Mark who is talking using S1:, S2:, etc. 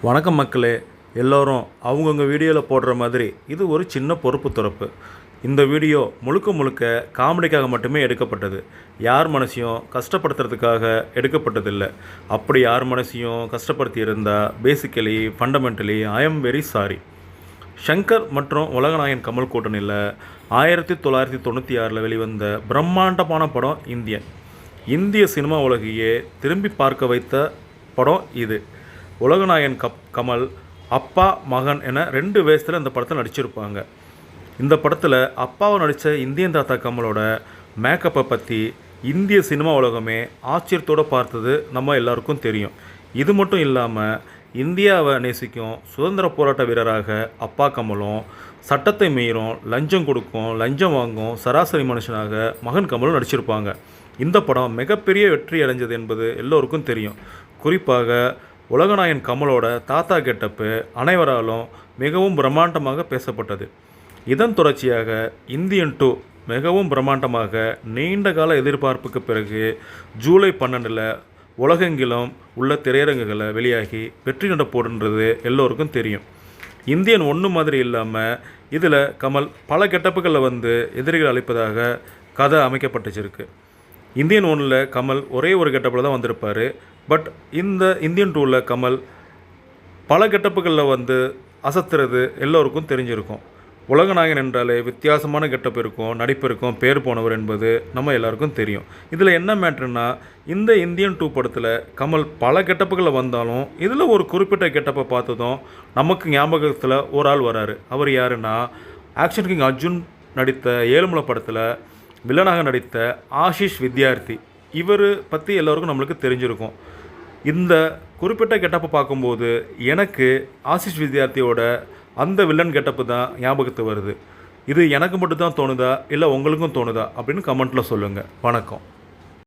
S1: வணக்கம் மக்களே. எல்லோரும் அவங்கவுங்க வீடியோவில் போடுற மாதிரி இது ஒரு சின்ன பொறுப்பு துறப்பு. இந்த வீடியோ முழுக்க முழுக்க காமெடிக்காக மட்டுமே எடுக்கப்பட்டது. யார் மனசையும் கஷ்டப்படுத்துறதுக்காக எடுக்கப்பட்டதில்லை. அப்படி யார் மனசையும் கஷ்டப்படுத்தி இருந்தால் basically fundamentally I am very sorry. Shankar மற்றும் உலகநாயகன் கமல் கூட்டணியில் 1996 வெளிவந்த பிரம்மாண்டமான படம் இந்திய சினிமா உலகையே திரும்பி பார்க்க வைத்த படம் இது. உலகநாயகன் கமல் அப்பா மகன் என 2 வேஷத்தில் இந்த படத்தில் நடிச்சிருப்பாங்க. இந்த படத்தில் அப்பாவை நடித்த இந்தியன் தாத்தா கமலோட மேக்கப்பை பற்றி இந்திய சினிமா உலகமே ஆச்சரியத்தோடு பார்த்தது நம்ம எல்லாருக்கும் தெரியும். இது மட்டும் இல்லாமல் இந்தியாவை நேசிக்கும் சுதந்திர போராட்ட வீரராக அப்பா கமலும், சட்டத்தை மீறும், லஞ்சம் கொடுக்கும், லஞ்சம் வாங்கும் சராசரி மனுஷனாக மகன் கமலும் நடிச்சிருப்பாங்க. இந்த படம் மிகப்பெரிய வெற்றி அடைஞ்சது என்பது எல்லோருக்கும் தெரியும். குறிப்பாக உலகநாயகன் கமலோட தாத்தா கெட்டப்பு அனைவராலும் மிகவும் பிரம்மாண்டமாக பேசப்பட்டது. இதன் தொடர்ச்சியாக இந்தியன் 2 மிகவும் பிரம்மாண்டமாக நீண்ட கால எதிர்பார்ப்புக்கு பிறகு ஜூலை 12 உலகெங்கிலும் உள்ள திரையரங்குகளை வெளியாகி வெற்றி நடப்போடுன்றது எல்லோருக்கும் தெரியும். இந்தியன் 1 மாதிரி இல்லாமல் இதில் கமல் பல கெட்டப்புகளில் எதிரிகள் அளிப்பதாக கதை அமைக்கப்பட்டுச்சிருக்கு. இந்தியன் 1 கமல் ஒரே ஒரு கெட்டப்பில் தான் வந்திருப்பார். பட் இந்த இந்தியன் 2 கமல் பல கெட்டப்புகளில் அசத்துறது எல்லோருக்கும் தெரிஞ்சிருக்கும். உலகநாயகன் என்றாலே வித்தியாசமான கெட்டப் இருக்கும், நடிப்பு இருக்கும், பேர் போனவர் என்பது நம்ம எல்லாருக்கும் தெரியும். இதில் என்ன மேட்ருன்னா, இந்த இந்தியன் 2 படத்தில் கமல் பல கெட்டப்புகளில் வந்தாலும் இதில் ஒரு குறிப்பிட்ட கெட்டப்பை பார்த்ததும் நமக்கு ஞாபகத்தில் ஒரு ஆள் வராரு. அவர் யாருன்னா, ஆக்ஷன் கிங் அர்ஜுன் நடித்த ஏழுமலை படத்தில் வில்லனாக நடித்த ஆஷிஷ் வித்யார்த்தி. இவர் பற்றி எல்லோருக்கும் நம்மளுக்கு தெரிஞ்சிருக்கும். இந்த குறிப்பிட்ட கெட்டப்பை பார்க்கும்போது எனக்கு ஆஷிஷ் வித்யார்த்தியோட அந்த வில்லன் கெட்டப்பு தான் ஞாபகத்து வருது. இது எனக்கு மட்டும் தான் தோணுதா இல்லை உங்களுக்கும் தோணுதா அப்படின்னு கமெண்ட்டில் சொல்லுங்கள். வணக்கம்.